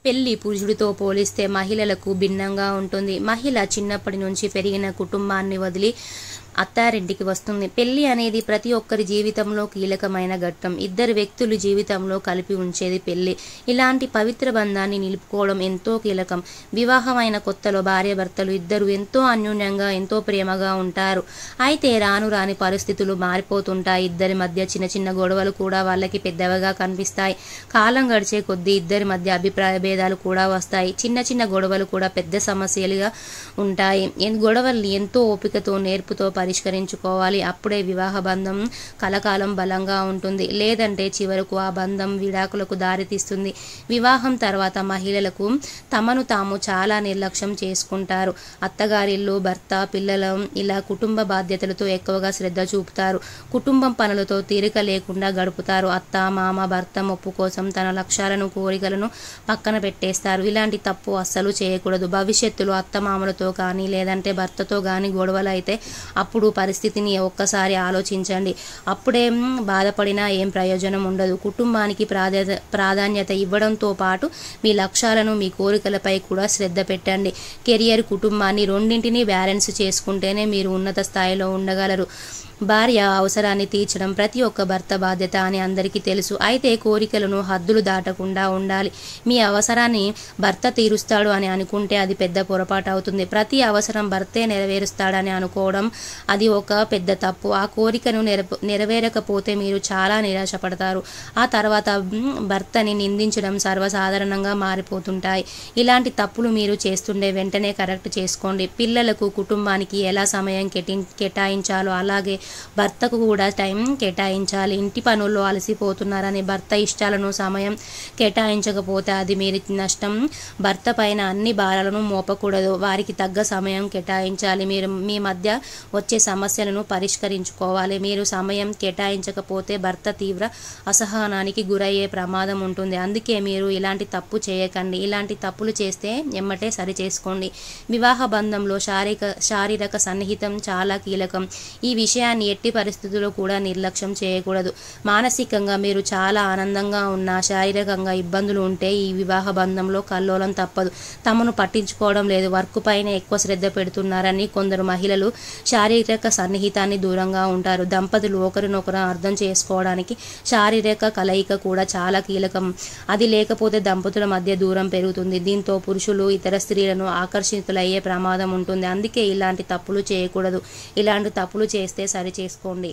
పెళ్లి పురుషుడితో పోలిస్తే మహిళలకు భిన్నంగా ఉంటుంది. మహిళ చిన్నప్పటి నుంచి పెరిగిన కుటుంబాన్ని వదిలి అత్తారింటికి వస్తుంది. పెళ్లి అనేది ప్రతి ఒక్కరి జీవితంలో కీలకమైన ఘట్టం. ఇద్దరు వ్యక్తులు జీవితంలో కలిపి ఉంచేది పెళ్లి. ఇలాంటి పవిత్ర బంధాన్ని నిలుపుకోవడం ఎంతో కీలకం. వివాహమైన కొత్తలో భార్యాభర్తలు ఇద్దరు ఎంతో అన్యోన్యంగా ఎంతో ప్రేమగా ఉంటారు. అయితే రాను రాని పరిస్థితులు మారిపోతుంటాయి. ఇద్దరి మధ్య చిన్న చిన్న గొడవలు కూడా వాళ్ళకి పెద్దవిగా కనిపిస్తాయి. కాలం గడిచే కొద్దీ ఇద్దరి మధ్య అభిప్రాయ భేదాలు కూడా వస్తాయి. చిన్న చిన్న గొడవలు కూడా పెద్ద సమస్యలుగా ఉంటాయి. గొడవల్ని ఎంతో ఓపికతో నేర్పుతో పరిష్కరించుకోవాలి. అప్పుడే వివాహ బంధం కలకాలం బలంగా ఉంటుంది. లేదంటే చివరకు ఆ బంధం విడాకులకు దారితీస్తుంది. వివాహం తర్వాత మహిళలకు తమను తాము చాలా నిర్లక్ష్యం చేసుకుంటారు. అత్తగారిల్లు, భర్త, పిల్లలు ఇలా కుటుంబ బాధ్యతలతో ఎక్కువగా శ్రద్ధ చూపుతారు. కుటుంబం పనులతో తీరిక లేకుండా గడుపుతారు. అత్త, మామ, భర్త మొప్పు కోసం తన లక్ష్యాలను, కోరికలను పక్కన పెట్టేస్తారు. ఇలాంటి తప్పు అస్సలు చేయకూడదు. భవిష్యత్తులో అత్తమామలతో కానీ లేదంటే భర్తతో కానీ గొడవలు అయితే అప్పుడు పరిస్థితిని ఒక్కసారి ఆలోచించండి. అప్పుడే బాధపడినా ఏం ప్రయోజనం ఉండదు. కుటుంబానికి ప్రాధాన్యత ఇవ్వడంతో పాటు మీ లక్ష్యాలను, మీ కోరికలపై కూడా శ్రద్ధ పెట్టండి. కెరియర్, కుటుంబాన్ని రెండింటినీ బ్యాలెన్స్ చేసుకుంటేనే మీరు ఉన్నత స్థాయిలో ఉండగలరు. భార్య అవసరాన్ని తీర్చడం ప్రతి ఒక్క భర్త బాధ్యత అని అందరికీ తెలుసు. అయితే కోరికలను హద్దులు దాటకుండా ఉండాలి. మీ అవసరాన్ని భర్త తీరుస్తాడు అని అనుకుంటే అది పెద్ద పొరపాటు అవుతుంది. ప్రతి అవసరం భర్తే నెరవేరుస్తాడని అనుకోవడం అది ఒక పెద్ద తప్పు. ఆ కోరికను నెరవేరకపోతే మీరు చాలా నిరాశపడతారు. ఆ తర్వాత భర్తని నిందించడం సర్వసాధారణంగా మారిపోతుంటాయి. ఇలాంటి తప్పులు మీరు చేస్తుండే వెంటనే కరెక్ట్ చేసుకోండి. పిల్లలకు, కుటుంబానికి ఎలా సమయం కేటాయించాలో అలాగే భర్తకు కూడా టైం కేటాయించాలి. ఇంటి పనుల్లో అలసిపోతున్నారని భర్త ఇష్టాలను సమయం కేటాయించకపోతే అది మీరు నష్టం. భర్త పైన అన్ని భారాలను మోపకూడదు. వారికి తగ్గ సమయం కేటాయించాలి. మీరు మీ మధ్య వచ్చే సమస్యలను పరిష్కరించుకోవాలి. మీరు సమయం కేటాయించకపోతే భర్త తీవ్ర అసహనానికి గురయ్యే ప్రమాదం ఉంటుంది. అందుకే మీరు ఇలాంటి తప్పు చేయకండి. ఇలాంటి తప్పులు చేస్తే ఎమ్మటే సరి చేసుకోండి. వివాహ బంధంలో శారీరక సన్నిహితం చాలా కీలకం. ఈ విషయాన్ని ఎట్టి పరిస్థితుల్లో కూడా నిర్లక్ష్యం చేయకూడదు. మానసికంగా మీరు చాలా ఆనందంగా ఉన్నా శారీరకంగా ఇబ్బందులు ఉంటే ఈ వివాహ బంధంలో కల్లోలం తప్పదు. తమను పట్టించుకోవడం లేదు, వర్క్ పైన ఎక్కువ శ్రద్ధ పెడుతున్నారని కొందరు మహిళలు శారీరక సన్నిహితాన్ని దూరంగా ఉంటారు. దంపతులు ఒకరినొకరు అర్థం చేసుకోవడానికి శారీరక కలయిక కూడా చాలా కీలకం. అది లేకపోతే దంపతుల మధ్య దూరం పెరుగుతుంది. దీంతో పురుషులు ఇతర స్త్రీలను ఆకర్షితులయ్యే ప్రమాదం ఉంటుంది. అందుకే ఇలాంటి తప్పులు చేయకూడదు. ఇలాంటి తప్పులు చేస్తే సరి చేసుకోండి.